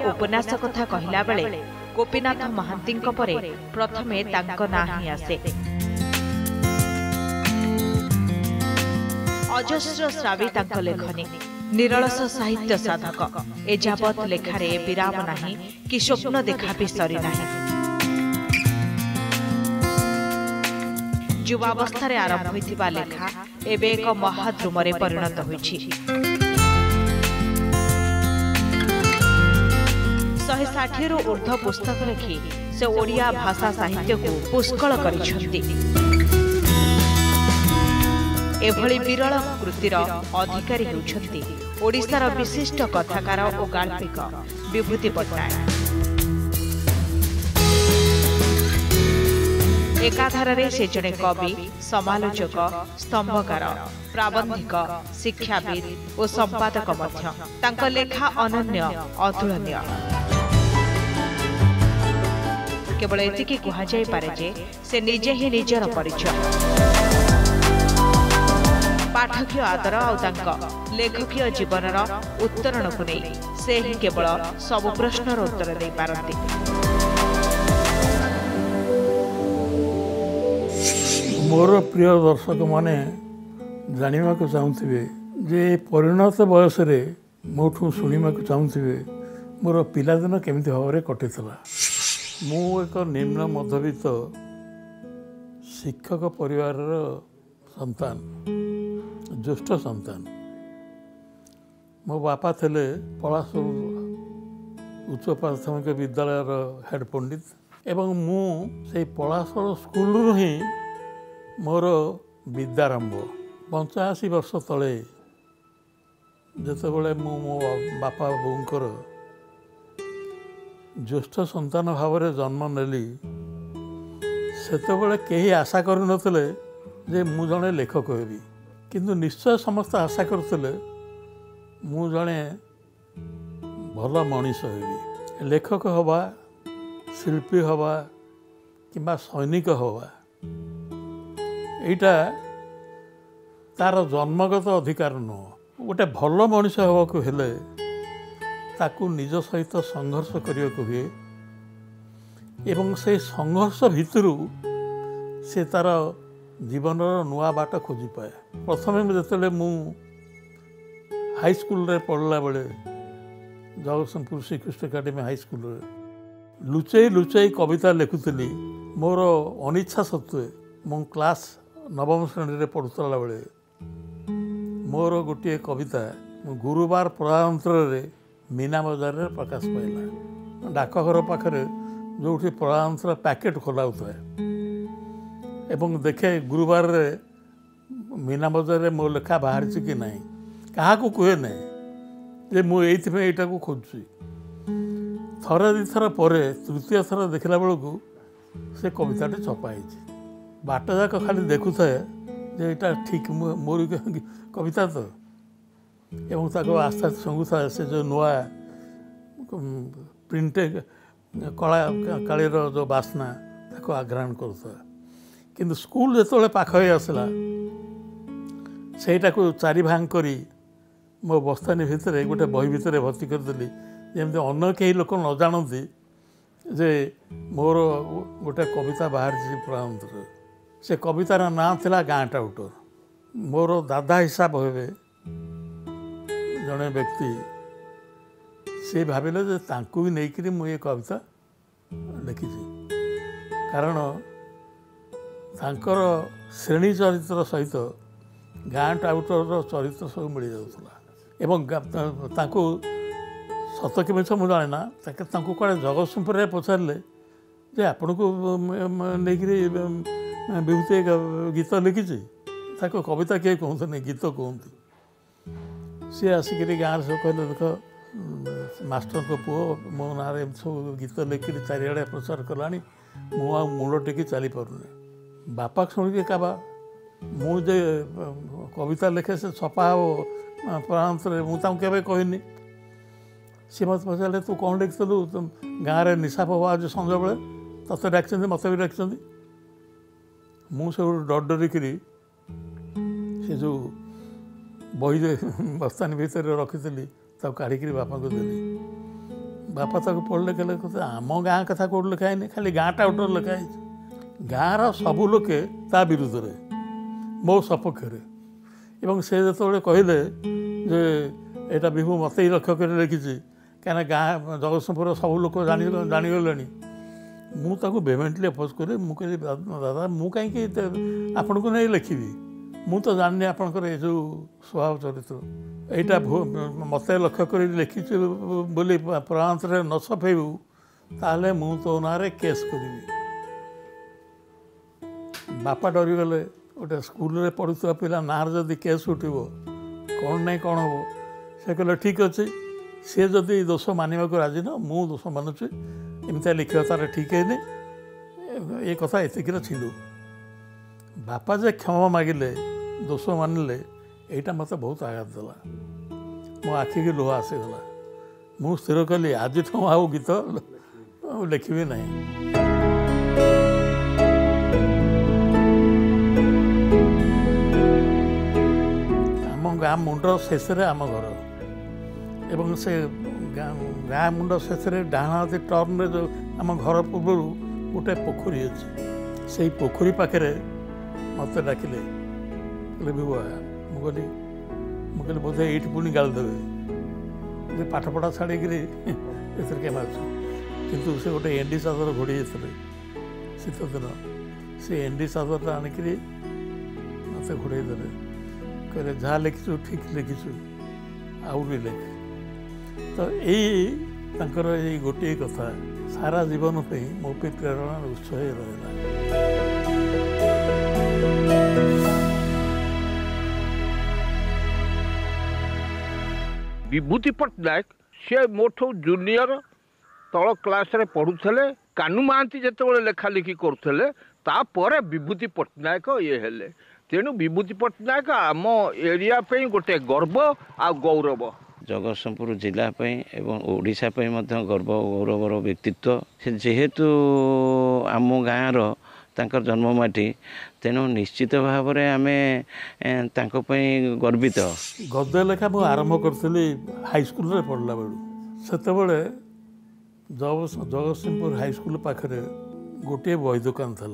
उपन्यास कथा कहला बेले गोपीनाथ महांती परे प्रथमे तांको नाम ही आसे। अजस्र श्रावी तांको लेखनी निरलस साहित्य साधक एजावत लेखारे विराम नाही कि स्वप्न देखा भी सरी नाही। युवावस्था आरंभ होइथिबा लेखा एबे एक महाद्रुमरे परिणत होइछि। 160 रु ऊर्ध्व पुस्तक लिखि से ओडिया भाषा साहित्य को पुष्कल करिछन्ति। एभली विरल कृतिर अधिकारी होउछन्ति ओडिशार विशिष्ट कथाकार और गाल्पिक विभूति पट्टनायक। एकाधारे से जड़े कवि, समालोचक, स्तंभकार, प्राबंधिक, शिक्षाविद और संपादक मध्य। तांको लेखा अनन्य अतुलनीय। केवल एतिकी कहा जाय पारे जे से निजे ही निजर परिचय। पाठकीय आदर और लेखकीय जीवनर उत्तरण को नहीं से ही केवल सब प्रश्नर उत्तर दे पारती। मोर प्रिय दर्शक माने जानिबा को चाहूथिबे जे परिणत बयस रे मोठू सुनिबा को चाहूथिबे मोर पिलादिन केमिति भावरे कटितला। मु एक निम्न मध्यवित्त शिक्षक परिवार संतान, ज्येष्ठ संतान। मो बापा थे पलासुर उच्च प्राथमिक विद्यालय हेड पंडित एवं मु से पलासुर स्कूल ही मोर विद्यारंभ। 85 वर्ष तले जिते मो बापा बोकर ज्येष्ठ संतान भाव में जन्म नेली सेतबेले केही आशा करू नथिले जे मु जणे लेखक हेबी, किंतु निश्चय समस्त आशा करते मु जणे भल मनीष हेबी। लेखक हवा, शिल्पी हवा किंबा सैनिक हवा एटा तार जन्मगत अधिकार नुह। गोटे भल मनीष हवाक हेले ताकू निज सहित संघर्ष करने को हुए एवं से संघर्ष भितरु से तार जीवन नुआ बाट खोजी पाए। प्रथम जिते मु हाई स्कूल रे पढ़ला बेले Jagatsinghpur Srikrishna academy high school रे लुचई लुचई कविता लिखुली। मोर अनिच्छा सत्वे मु क्लास 9म श्रेणी रे पढ़ुला बेले मोर गोटे कविता गुरुवार प्रजातंत्र रे मीना बजार रे प्रकाश पाइला। डाकघर पाखरे जो प्रजातंत्र पैकेट खोला होता है एवं देखे गुरुवार रे मीना बजार रे मो लेखा बाहर कि नहीं क्या कहे ना जे मुझे को खोजुची। थरे दिथर पर तृतीय थर देखला बेलू से कविताटे छपाई बाट जाक खाली देखु थाए जे यहाँ ठीक मोर कविता तो एवं ताको आस्ते आस्ते शंगु था से जो नुआ प्रिंटे कला कालीर जो बासना ताको आग्रहण करुता। किंतु स्कूल जो पाख आसला से चारि भाग करी मो बस्तानी भितर गोटे बही भितर भर्ती करदेली जमी अन्न कई लोक न जानती जे मोर गोटे कविता बाहर प्रधानमंत्री। से कवितार नाँ थिला गाँ टाउटर। मोर दादा हिसाब हे जड़े व्यक्ति से भाविले जे तांकु भी नहीं मुझे कविता लिखी कारण तांकर श्रेणी चरित्र सहित गाँ टाउटर चरित्र सब मिल जाऊला एवं तांकु सत कि मिछ मु जाने ना कड़े जगतसिंहपुर पचारे जे आपण को नहीं विभूति गीत लिखी कविता किए कहते नहीं गीत कहते। सी आसिक गाँव सब कहले देख मास्टर को पुओ मो ना सब गीत लिखि चारिड़े प्रचार कला मुंड टेकी चली पारे। बापा शुणिक काबा मुझे कविता लिखे से छपा हे प्रांतर मुझे कहनी। सी मत पचारे तू कौन लिखिलु गाँव में निशा पवा आज संज बेले तते डाक मत भी डाक मुझे डर डरिक से जो बही बस्तानी भितर रखी काढ़ी बापा को देली। बापा ताको पढ़ले कहले आम गाँ कथा कौट लिखा है खाली गाँ टाउटर लिखाई गाँर सबू लोके ता विरुद्ध रे मो सपक्ष से जो कहले जे एटा विभू मत ही लक्ष्य कर लिखी कहीं गाँ जगतसिंहपुर सब लोग जानीगले मुझे वेहेमेंटली अपोज करी मुझे दादा मु कहीं आपण को नहीं लिखी मु तो जानी आपंकर ये जो स्वभाव चरित्र यहाँ मत लक्ष्य कर लिखी बोली प्रांत न छपेबू ताले मु तो ना केस करी बापा डरीगले गोटे स्कूल पढ़ुवा पिला ना जदि केस उठो कौन नहीं कौन हम से कहले ठीक अच्छे सी जदि दोष मानवा को राजी न मु दोष मानुची एमती लिखा तार ठीक है ये कथा एतिक छिलु बापा जे क्षमा मागिले दोष मानिले यहाँ मत बहुत आघात देला मो आखि की लुह आसीगला मु स्थिर कली आज आउ गीत लिखी ना आम गाँ मुंडर शेष आम घर एवं से गाँ मुंड शेष डाण हाथी टर्न जो आम घर पूर्व गोटे पोखरी अच्छी से पोखरी पाखे मत डाकिले कहले बुआ मुझे बोधे ये पुणी गाल देवे पाठ पढ़ा छाड़ी एथर मार्च किंतु से गोटे एंडी चादर घोड़ी शीत दिन से एंडी चादर आणिक मत घोड़े देले कहले जहाँ लिखिचु ठीक लिखिचु आउ भी लिख तो यही गोटे कथा सारा जीवन पे मो पे प्रेरणा उत्स रहा। विभूति पट्टनायक से मोठू जूनियर तल क्लास रे पढ़ुले कानू महांती जिते लेखा लिखि करुले तापर विभूति पट्टनायक ये हेले तेणु विभूति पट्टनायक आम एरिया पे गोटे गर्व आ गौरव जगतसिंहपुर जिला एवं ओडिशा गर्व गौरवर व्यक्तित्व से जेहेतु आम गाँवर तांकर जन्ममाटी तेणु निश्चित भाव में आम गर्वित गद्य लेखा मुझे आरंभ करी हाईस्कल पढ़ला बेलू से जगतसिंहपुर हाईस्कल पाखे गोटे बही दुकान था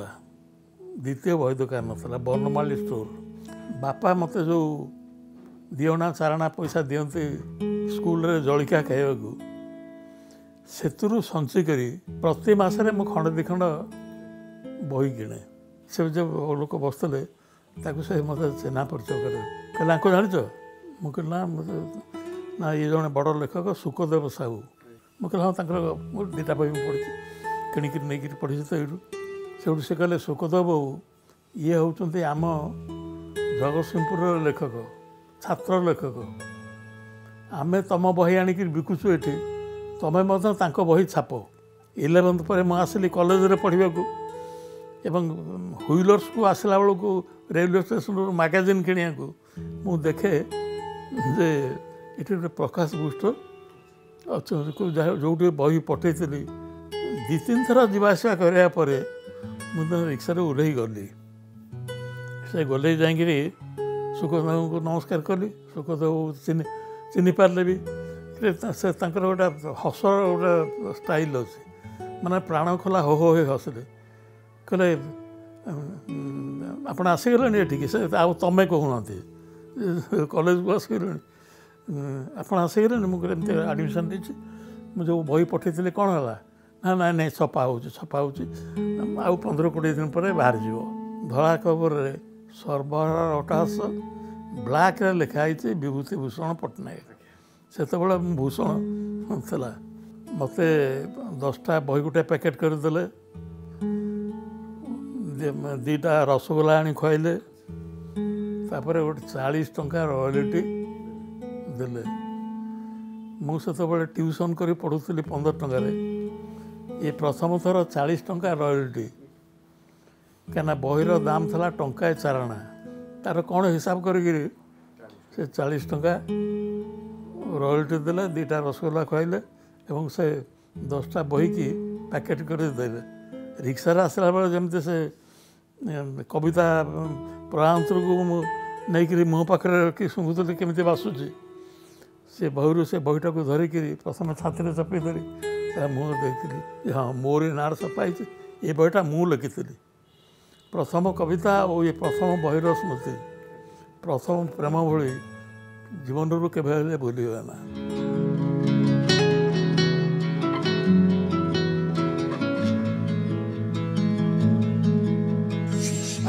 द्वितीय बही दुकान ना बनमाली स्टोर बापा मत जो दिवणा चारणा पैसा दियंती स्कूल रे जलिका खाइबा से संचय करी प्रति मासरे मु खंड दि खंड बही किणे से जब लोक बसते से मत चिन्हा परिचय करे कहले आपको जान मुझे ना ना ये जड़े बड़ लेखक सुखदेव साहू मुझे हाँ दुटा बही पढ़ी किणिक नहीं पढ़ी तो ये से कहले सुखदेव बाबू ये होती आम जगतसिंहपुर लेखक छात्र लेखक आमे तुम बही आणिक बिकुचु ये तुम्हें बही छाप 11th पर मुझे आसली कॉलेज रे पढ़ा एवं हुईलर्स को आसला बेलू को रेलवे स्टेशन मैगजीन किणिया को देखे जे ये गोटे प्रकाश बुस्टर जो बही पठे 2-3 थर जावासवा करापर मुझे रिक्शा ओह्ल गली से गले जाकि सुखदेव को नमस्कार कली सुखदेव चिन्ह पारे भी से गोटे हस गोटे स्टाइल अच्छे माने प्राण खोला हो हसले कहले आप आसीगले ये से तुम्हें कहूना कॉलेज को आसगले आप आसीगले मुझे आडमिशन देती मुझे जो बही पठे कौन है ना ना नहीं छपा हो 15-20 दिन पर बाहर जीव धला खबर सर्वहारा अट्टहास ब्लैक रे लिखाई विभूति भूषण पट्टनायक से भूषण था मत 10टा बही गोटे पैकेट करदे 2टा रसगोला आनी खुआइले तापर गोटे 40 टंका रॉयल्टी देले मुझे ट्यूशन कर पढ़ुली 15 टंकार ये प्रथम थर 40 टंका रॉयल्टी क्या बहीर दाम था टंकाए चारणा तार कौन हिसाब कर 40 टंका रॉयल्टी देले 2टा रसगोला खुआइले एवं से 10टा बही की पैकेट कर देले रिक्शा आसला बेले जमती से कविता प्रांतर को नहीं मुँह पाखे कि शुंघुली केमी बासुची से बहू से बहीटा को धरिकी प्रथम छाती चपी धरी मुँह देखी हाँ मोरी नाँ छपाई ये बहीटा मु लिखी प्रथम कविता और ये प्रथम बहीर स्मृति प्रथम प्रेम भली जीवन रू के भूल ना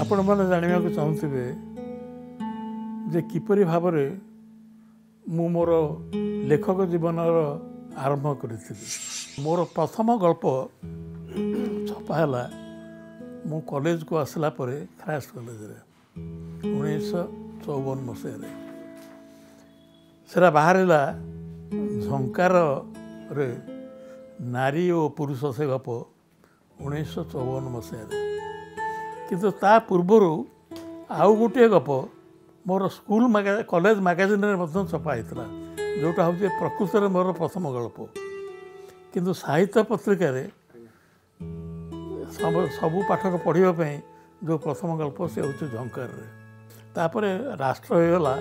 आपण मैंने जानवा चाहूे जे किपरि भाव मु मोर लेखक जीवन आरंभ करी मोर प्रथम गल्प छपाला मु कॉलेज को आसला परे ख्रास्ट कॉलेज 1954 मसीह सेरा बाहर झंकार रे नारी और पुरुष से गप 1954 मसीह किंतु ता पूर्वर आउ गोटे गप मोर स्कूल कॉलेज मैगजीन में छपा होता जोटा हूँ प्रकृत में मोर प्रथम गल्प किंतु साहित्य पत्रिका सबू पाठक पढ़ाई जो प्रथम गल्प से हूँ झंकार तापर राष्ट्र होगा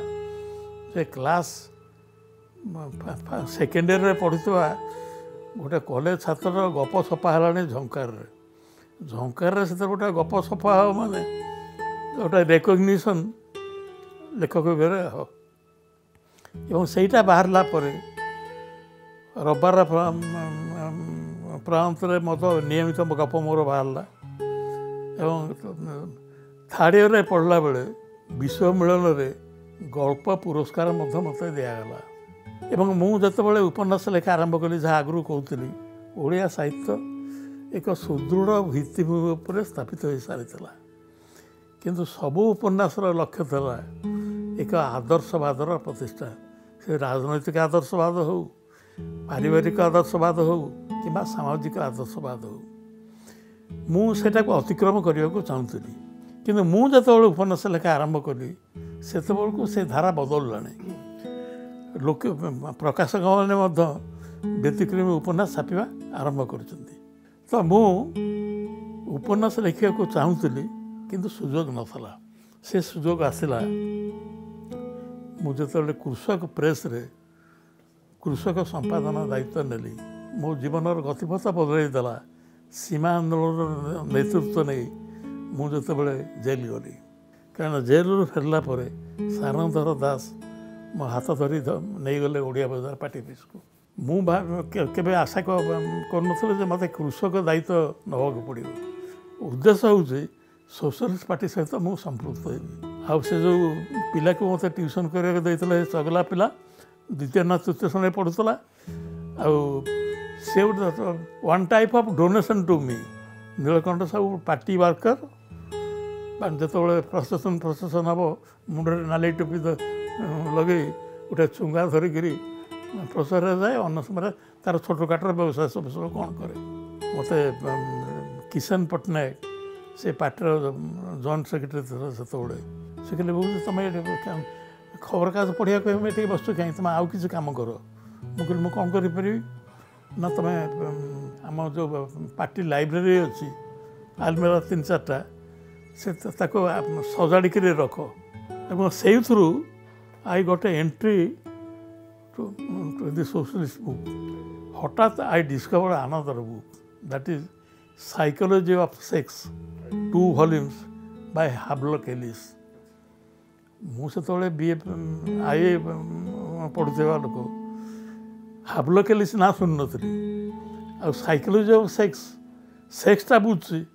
से क्लास सेकेंड ईयर पढ़ुवा गोटे कॉलेज छात्र गप छपा है झंकार झंकार से गोटे गप छपा हो माने गोटे रेकग्निशन लेखक बेरे हो एवं सेटा बाहरला परे रविवार प्रांत मत नियमित गप मोर बाहरला एवं थर्ड ईयर पढ़ला बेले विश्व मिलन में गल्प पुरस्कार मत दिगला एवं मुझे उपन्यास लेखा आरंभ कली जहाँ आगु कहती ओडिया साहित्य एक सुदृढ़ भित्तिभूमि पर स्थापित हो सारी किंतु सबू उपन्यासर लक्ष्य था एक आदर्शवादर प्रतिष्ठा से राजनैतिक आदर्शवाद हो पारिवारिक आदर्शवाद हो कि सामाजिक आदर्शवाद हो मुझे अतिक्रम करने को चाहूली किंतु मुझे उपन्यास लेखा आरंभ कली से से धारा बदलला लोक प्रकाशक मैंने व्यतिक्रमी उपन्यास छापा आरंभ कर तो मु उपन्यास लिखा को चाहूली किंतु सुजोग नथला से सुजोग आसला मुझे कृषक प्रेस रे कृषक संपादन दायित्व नेली मो जीवन गतिपथ बदलईदेला सीमा आंदोलन नेतृत्व नहीं मुझे जेल गली कारण जेल फेरला सारंधर दास मो हाथ धरी नहीं गले ओडिया बजार पार्टी ऑफिस को मुझे आशा कर मत कृषक दायित्व नवाक पड़ो उद्देश्य हूँ सोशलिस्ट पार्टी सहित मुझे संपृक्त हो जो पिला को मत ट्यूशन करते चगला पिला द्वितीय ना तृतीय श्रेणी पढ़ुला से one type of donation to me Nilakantha Sahu party worker जो प्रशासन हम मुंडे नाली टोपी लगे गोटे चुंगा धरिकी प्रसार जाए अन्न समय तार छोट काटर व्यवसाय सब कौन करे मत किशन पट्टनायक से पार्टी जॉइंट सेक्रेटरी से कहले बहुत तुम खबर कागज पढ़िया कह बस कहीं तुम आउ कि कम कर मुझे कौन करी ना तुम आम जो पार्टी लाइब्रेरी अच्छी आलमेरा 3-4टा से सजाड़ी रख और से through I got a entry to the socialist book हठात I discovered another book that is psychology of sex 2 volumes by Havelock Ellis मुझे BA IA पढ़ुवा लोक हावलॉक एलिस ना शुणी नी आ साइकोलॉजी ऑफ सेक्सटा बुझी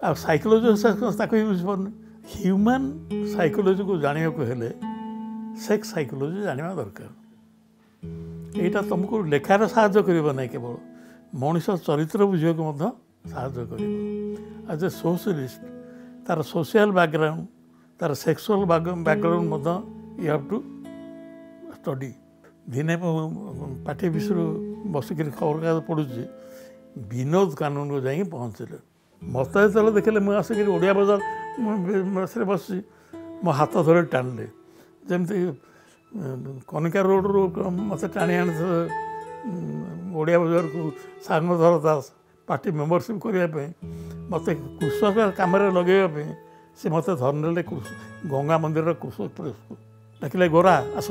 आ साइकोलॉजी ऑफ सेक्स यूज कर human psychology को जाना हेले सेक्स साइकोलॉजी जाना दरकार यहाँ तुमको लेखार साहाय्य कर ना केवल मनीष चरित्र बुझे साहाय्य कर एज ए सोशलिस्ट तार सोशल बैकग्राउंड तार sexual background you have to study दिने पार्टी ऑफिस बसिक खबर कागज पढ़ुची विनोद कानून को जाकि पहुँचले मत जो देखिले मुझे आसिक ओडिया बजार से बस मो हाथ धरे टाणिले जमती कनिका रोड रू मत टाणी आनी ओडिया बजार को सारंगधर दास पार्टी मेम्बरशिप करने मत कृषक कम लगे से मत धरने गंगा मंदिर कृषक प्रेस को डाकिले गोरा आस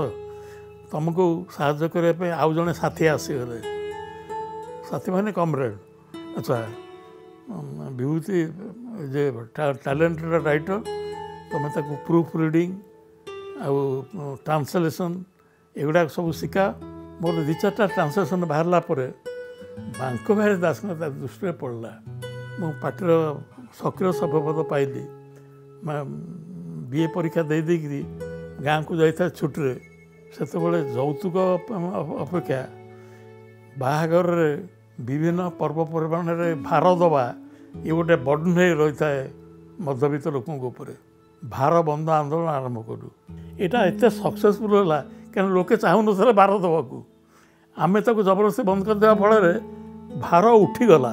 तुमको साहाଯ୍य करने आउ जड़े साथी आसीगले साथी माने कमरेड अच्छा विभूति जे टैलेंटेड राइटर तुम ताको प्रूफ रीडिंग आउ ट्रांसलेशन एगुड़ा सब शिखा मोर 2-4टा ट्रांसलेशन बाहरला बांक बिहारी दास दृष्टि पड़ला मो पार्टीर सक्रिय सभापद पाइली बीए परीक्षा दे देकरी गाँव को जाता छुट्टी से यौतुक अपेक्षा बाहागर विभिन्न पर्वपर्वाण भार दवा ये गोटे बर्डन रही है मध्यवित्त लोकों भार बंद आंदोलन आरंभ करूँ यहाँ एत सक्सेसफुल है क्या लोके चाहून थे भार दवाक आम ताको जबरदस्ती बंद करदे फल भार उठीगला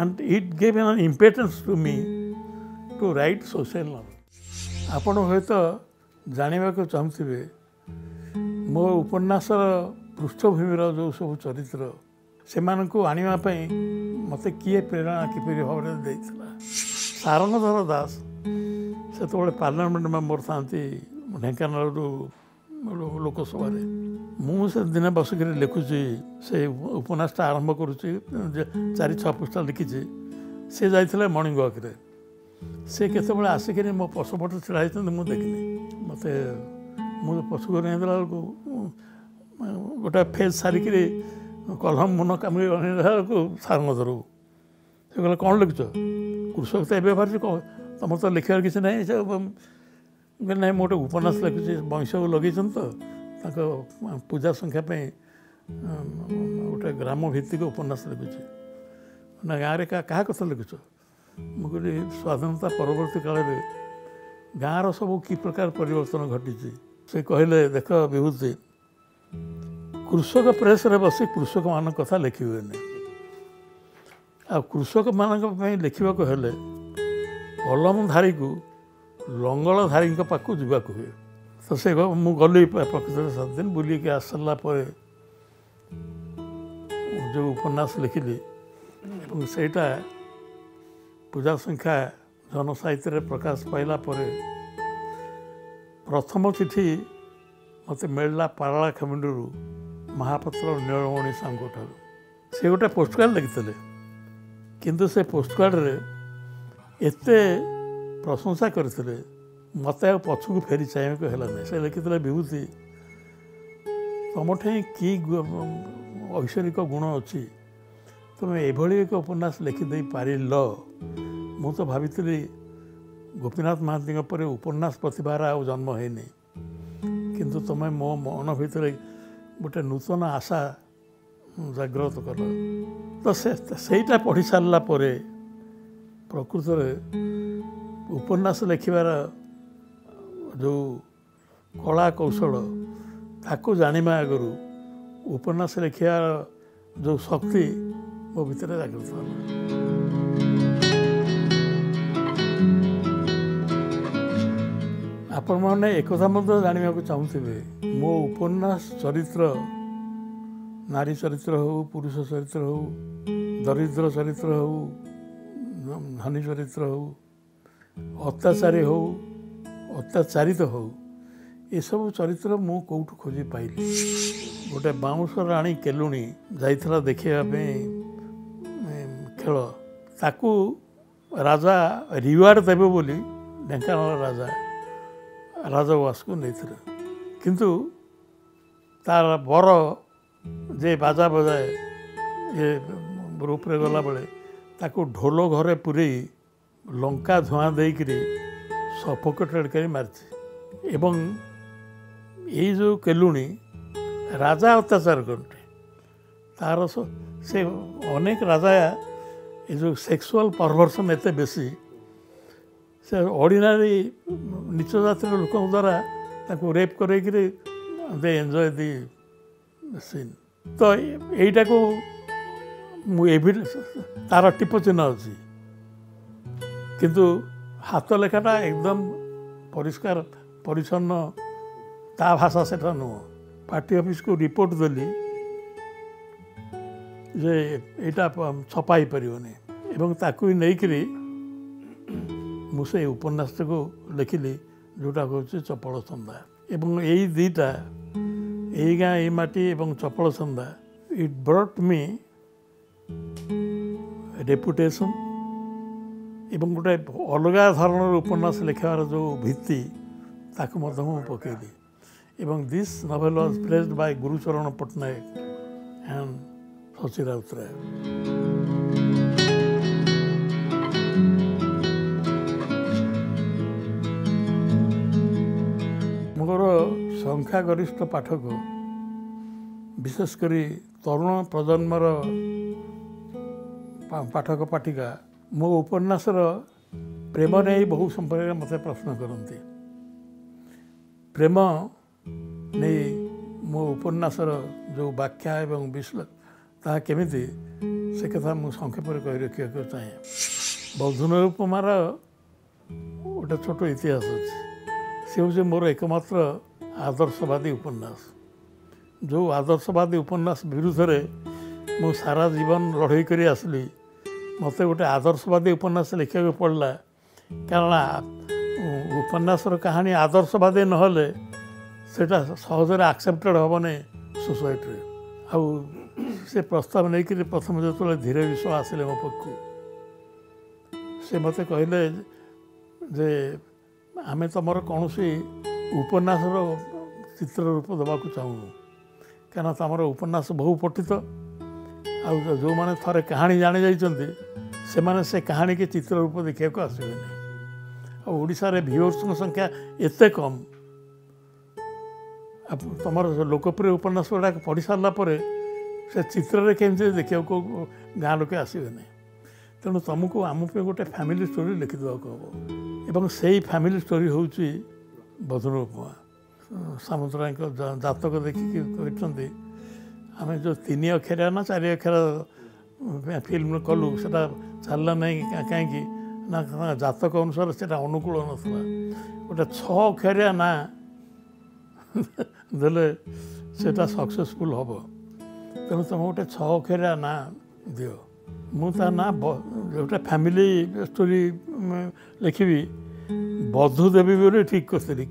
and it gave an importance to me to write social knowledge आपण हूँ तो जानवा चाहूे मो उपन्यासर पृष्ठभूमिर जो सब चरित्र से आने मत किए प्रेरणा किपरि भाव देता सारंगधर दास से पार्लियामेंट मेंबर था ढेंकानाल लोकसभा मुझे दिन बसिक लिखुची से उपन्यासटा आरंभ करुच्ची 4-6 पृष्ठा लिखी सी जाइए मॉर्निंग वॉक रे से केतबेले आसिक मो पशुपट छिड़ा मुझे देखनी मत मुझे पशु घर बेला गोटे फेज सारिक कलम मन कामी को सारंगधर से कहले कौन लिखुच कृषक तो ये बाहर तुम तो लिखार किसी ना ना मोटे उपन्यास लिखुचे वंश को लगे तो पूजा संख्या गोटे ग्राम भित्तिक उपन्यास लिखुचे ना गाँव में क्या कथा लिखुच मुझे स्वाधीनता परवर्ती काल में गाँव सब कि प्रकार परिवर्तन घटी से कहले देख विभूति कृषक प्रेस रे बस कृषक मान कथा लिखी हुए आ कृषक मान लिखा हेले कलमधारी को लंगलधारी पाक जावाक हुए तो से मु गली प्रकृत 7 दिन बुलिक आस सारा जो उपन्यास लिखिली सेटा पूजा संख्या जनसाहित्य प्रकाश पाइला प्रथम चिठी मत मिलला पाराला खेमुंडी महापात्र नीलमणि साहू ठार से गोटे पोस्टकार्ड लिखिते किंतु से पोस्टकार्ड रे एते प्रशंसा करते मत पछक फेरी चाहिए को है से लिखिते विभूति तुम कि ऐश्वरिक गुण अच्छी तुम एभली एक उपन्यास लिखिदे पार मु तो भावी गोपीनाथ महांती पर उपन्यास प्रतिभार आ जन्म होनी किंतु तुम्हें मो मन भितर गोटे नूतन आशा जागृत कल तो सेटा पढ़ी सारा प्रकृत उपन्यास लिखार जो कला कौशल ताको जानिबा आगु उपन्यास लिखार जो शक्ति मो भितर जागृत होला। आपण मैंने एक जानवा चाहूे मो उपन्यास चरित्र नारी चरित्र हो पुरुष चरित्र हो दरिद्र चरित्र हो धनी चरित्र हो अत्याचारी हो अत्याचारित हो ये सब चरित्र मु कौटू खोजी पाइली गोटे बाउंस राणी केलुणी जाइथला देखिया खेल ताकू राजा रिवार्ड देवे बोली ढेंकानाल राजा राजवास को नहीं किंतु तार बर जे बाजा बजाए ये रूप रे गला बेले ताकू ढोल घरे पूरे लंका धुआं देकरी सफोकेटेड कर मारी एवं ये जो केलुणी राजा अत्याचार करते तार से अनेक राजा ये जो सेक्सुअल परवर्सन एते बेसी से ऑर्डिनरी नीच जातिर लोक द्वारा ताको रेप कर दे एंजॉय दी सीन तो यहीटा को तार टिप चिन्ह अच्छी किंतु हाथ लेखाटा एकदम परिष्कार परिच्छन्न ता भाषा सेटा नुह पार्टी ऑफिस को रिपोर्ट देली जे यहाँ छपाई पारनी एवं ताकू नहीं मुझे उपन्यास को लिखिली जोटा हूँ चपल संधा एवं यही दीटा यही गाँ यही माटी एवं चपल संदा इट ब्रॉट मी रेपुटेशन एवं गोटे अलग धरण उपन्यास लिखार जो भित्ति ताकू पकईली एवं this novel was placed by Gurucharan Pattanaik and Shashi Routray. मोर संख्यागरिष्ठ पाठक विशेषकर तरुण प्रजन्मर पाठक पाठिका मो उपन्यासर प्रेम नहीं बहु संपर्क मत प्रश्न करती। प्रेम नहीं मो उपन्यासर जो व्याख्या एवं विश्लेषण ताहा केमिति से कथा मु संक्षेप कही रखा चाहे। बौद्धन उपमार गोटे छोट इतिहास अच्छे सी हूँ मोर एकमात्र आदर्शवादी उपन्यास। जो आदर्शवादी उपन्यास विरुद्ध में मु सारा जीवन लड़ई कर आसली मत गोटे आदर्शवादी उपन्यास लिखा पड़ला कारण उपन्यासर कहानी आदर्शवादी नहले सेटा सहजरे एक्सेप्टेड हेनी सोसाइटी। आउ से प्रस्ताव नहीं कि प्रथम जो धीरे विश्व आसिले मो पक्षु से मत कहले जे आमे तुमर कौन सी उपन्यासर चित्र रूप देवाक चाहूँ क्या तुम उपन्यास बहु पठित आ जो मैंने थरे कहानी जानी जाइए से माने से कहानी के चित्र रूप देखा आसबे ओडिशा रे व्यूअर्स संख्या एते कम तुम लोकप्रिय उपन्यास गुड़ा पढ़ी सारा से चित्र केमती देखा गाँ लोके आसबे नहीं। तेणु तुमको आम गोटे फैमिली स्टोरी लिखिदेवा हम एवं से ही फैमिली स्टोरी हूँ बौद्धन उपमा सामुद्राय जातक देखिए कहते आम जो 3 अक्षरिया ना 4 अक्षर फिल्म कलु से चलना नहीं कहीं ना जातक अनुसार से अनुकूल नाला गोटे 6 अक्षरिया ना देले सेटा सक्सेसफुल हम। तेणु तुम गोटे 6 अक्षरिया ना दियो मुझा ना गोटे फैमिली स्टोरी लिखी बधु देवी बोली ठीक करी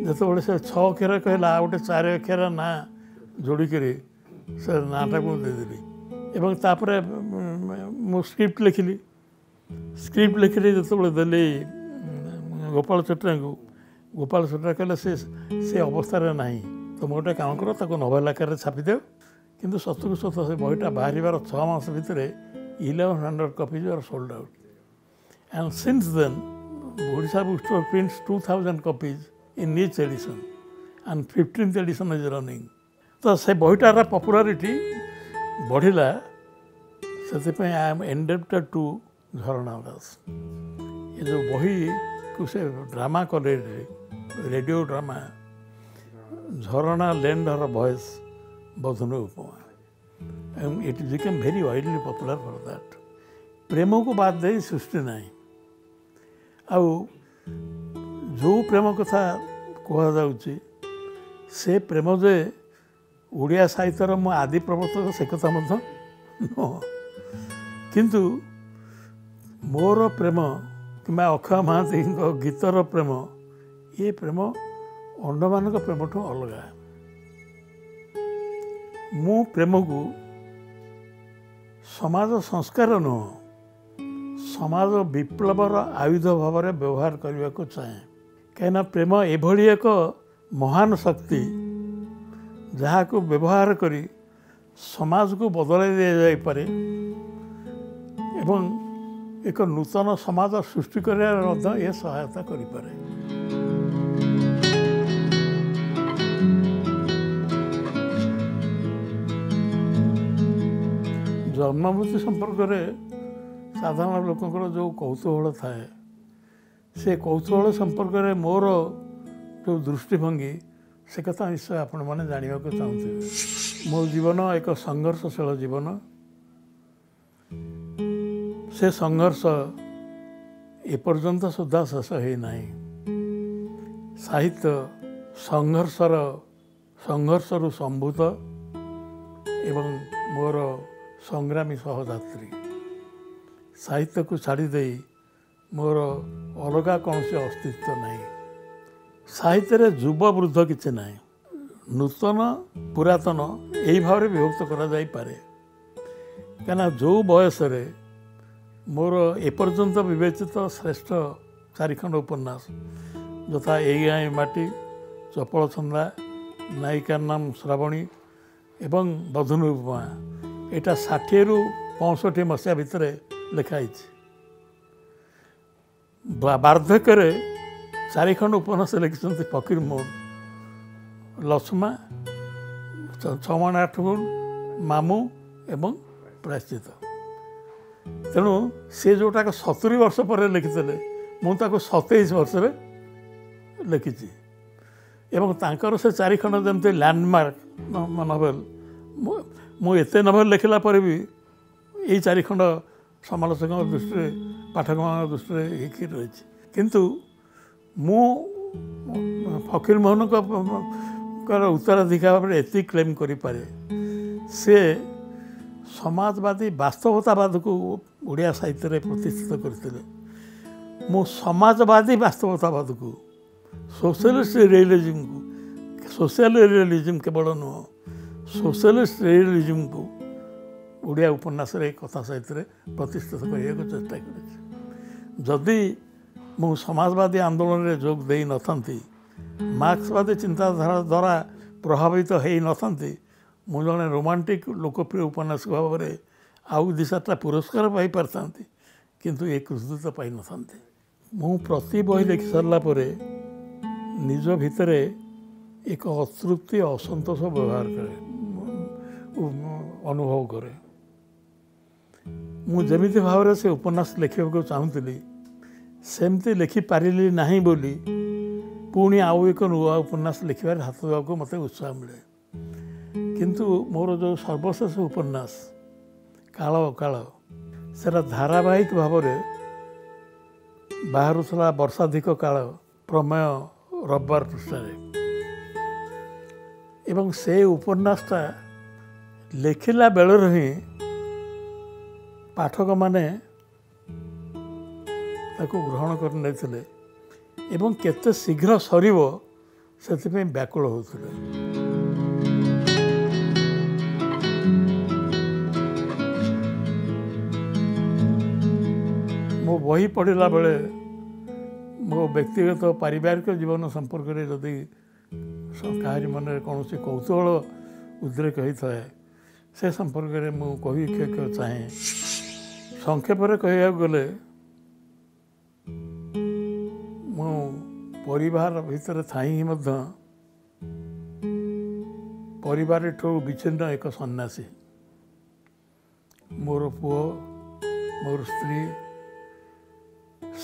जो से 6 अक्षर कहला गोटे 4 अक्षर ना जोड़िक से नाटा को देदेली एवं तापरे मु स्क्रिप्ट लिखिली जो देली गोपाल चट्रा को गोपाल चट्रा कहले से अवस्था ना तुम गोटे काम कर ताको नोवेल आकार छापिद किंतु सतुक सत से बहीटा बाहर 6 मास भितर 1100 copies are sold out and since then Odisha bookstore prints 2000 copies in each edition and 15th edition is running. तो से बहीटार पॉपुलारिटी बढ़िला से I am indebted to Jharna Das. ये जो बही को से ड्रामा कले radio drama Jharna lend her voice बौद्धन उपमा and it became very widely popular for that. प्रेम को बाद दे सृष्टि नहीं आउ जो प्रेम कथा कहुच्छी से प्रेम जे ओडिया साहित्यर मो आदि प्रवर्तक से कथा किंतु मोर प्रेम कि अक्षय महांती गीतर प्रेम ये प्रेम अंड मान प्रेम ठू अलग। मु प्रेम को समाज संस्कार नुह समाज विप्लवर आयुध भाव में व्यवहार करने को चाहे कहीं प्रेम एभली एक महान शक्ति जहाँ को व्यवहार करी समाज को बदल दि पारे एवं एक नूतन समाज सृष्टि करने ये सहायता करें। जन्ममृत्यु संपर्क में साधारण लोकंर जो कौतूहल थाए से कौतूहल संपर्क में मोर जो दृष्टिभंगी से कथा निश्चय आपण मैंने जानवा चाहते। मो जीवन एक संघर्षशील जीवन से संघर्ष एपर्यंत सुधा शेष होना साहित्य संघर्षरु संभूत एवं मोर संग्रामी सहयात्री साहित्य को छाड़ी दे मोर अलग कौन से अस्तित्व नहीं। साहित्य रे युव वृद्ध किसी ना नूतन पुरातन यही भाव में विभक्त करा जाई पारे क्या जो बयस मोर एपर्यंत विवेचित श्रेष्ठ चारिखंड उपन्यास यथा एई गाई माटी चपल छंदा नायिकार नाम श्रावणी एवं बधुनी उपमा यहाँ 60 ରୁ 65 मसीहा भितर लिखाई वार्धक्य चारिखंड उपन्यास लिखिं फकीर मोहन लक्ष्मा 6 माण 8 गुण मामू एवं प्रायश्चित तेणु सी जोटाक 70 वर्ष पर लिखिते मुझे 27 वर्ष लिखी एवं तांकर से चारिखंड जमती लैंडमार्क नोवेल मुझे नोवेल लिखला पर भी यही चारिखंड समालोचक दृष्टि पाठक मान दृष्टि रही किंतु मु फकीर मोहन उत्तराधिकार भाव एति क्लेम करें से समाजवादी वास्तवतावाद को ओडिया साहित्य में प्रतिष्ठित करते मु समाजवादी वास्तवतावाद को सोशलिस्ट रियलिज्म को सोशल रियलिज्म केवल नुह सोशलिस्ट रियलिज्म को ओडिया उपन्यास कथा साहित्य में प्रतिष्ठित करने को चेष्टा करी मु समाजवादी आंदोलन में जोग दे न था मार्क्सवादी चिंताधारा द्वारा प्रभावित हो न था मु जड़े रोमांटिक लोकप्रिय उपन्यासक भाव में आउ 2-4टा पुरस्कार पाई पारता किंतु ये कृतित्व पाई न था मु प्रति बही लिखि सारा निज भितर एक अतृप्ति असंतोष व्यवहार करे अनुभव करे मुझे भाव से उपन्यास लिखा को चाहूली सेमती लिखिपारि ना बोली पुणी आउ एक नुआ उपन्यास लिखार हाथ देवा मत उत्साह मिले किंतु मोर जो सर्वशेष उपन्यास काल अकाल सेरा धारावाहिक भाव में बाहर वर्षाधिक काल प्रमेय रविवार पृष्ठ एवं से उपन्यासटा लिखिला बेलर ही पाठक माने ताको ग्रहण कर नहीं एवं केते शीघ्र सरीब से व्याकुल होते मो बही पढ़ला बेले मो व्यक्तिगत पारिवारिक जीवन संपर्क में जदि कहारी मन कौन कौतूहल उद्रेक होता है से संपर्क में मुझे कह चाहे संक्षेप कह गले मु परिवार भितर थाई परिवार ठू विच्छिन्न एक सन्यासी मोर पुओ मोर स्त्री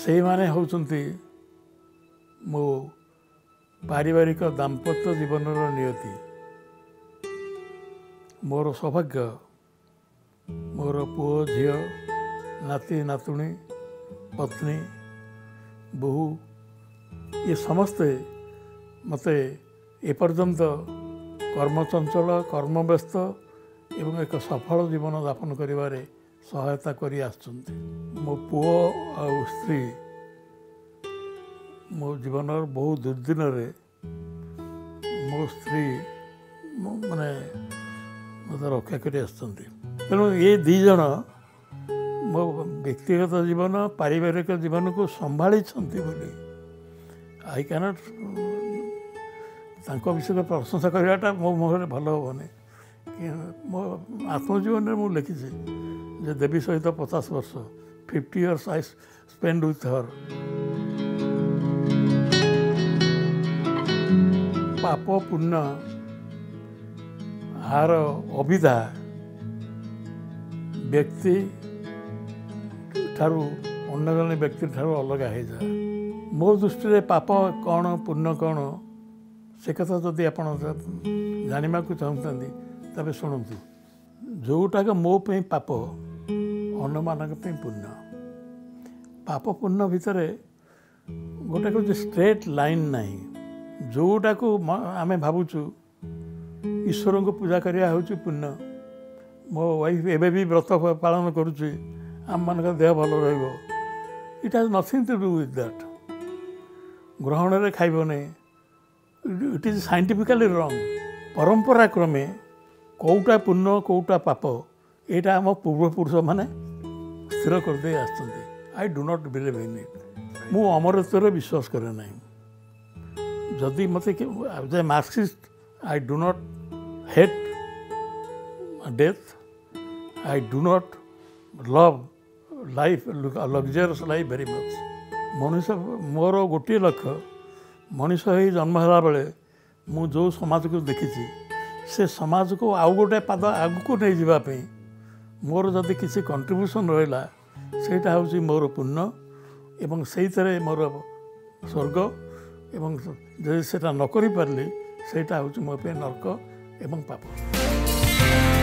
से माने होचंती मो पारिवारिक दाम्पत्य जीवन नियति मोर सौभाग्य मोर पुओ झील नाती नातुणी पत्नी बहु ये समस्ते मते एपर्यंत कर्मचंचल कर्मव्यस्त एवं एक सफल जीवन यापन करिबारे सहायता करी आछंती मो पुओ आ स्त्री मो जीवन बहु दुर्दिन मो स्त्री माने मत रक्षा कर तेणु ये दीज मो व्यक्तिगत जीवन पारिवारिक जीवन को संभाली आई कैनट विषय प्रशंसा करवाटा मो मुहर भल हेनी मो आत्मजीवन में मुझे लिखी जे देवी सहित 50 वर्ष 50 years I spend with her पाप पुण्य आर अभिधा व्यक्ति ठारू अन्य जन व्यक्ति ठारू अलग हो जाए मो दृष्टि पाप कौन पुण्य कौन से कथा जदि आप जानवा चाहते तबे शुणु जोटाक मो पाप अन्य मान पुण्य पाप पुण्य भितर गोटे कौन स्ट्रेट लाइन ना जोटा को आम भावुचु ईश्वर को पूजा करवा हूँ पुण्य मो वाइफ एवं भी व्रत पालन करुच्ची आम मान देह भल रट has nothing to do with that ग्रहण रे खाइब नहीं इट इज साइंटिफिकली रंग परंपरा क्रमे कौटा पुण्य कौटा पाप यहाँ आम पूर्वपुरुष मैंने स्थिर करदे I do not believe in it मु अमरत्वर विश्वास करे ना जदि मत as a Marxist I do not hate death I do not love life luxurious life very much मनुष्य मोर गोटे लक्ष्य मनुष्य ही जन्म होला बेले मु जो समाज को देखी से समाज को आउ गोटे पाद आग को नहीं जावाई मोर जदि किसी कंट्रीब्यूशन रहा सेटा हूँ मोर पुण्य एवं से मोर स्वर्ग एवं जदि सेटा न करि पारली सेटा हूँ मो पे नरक एवं पाप।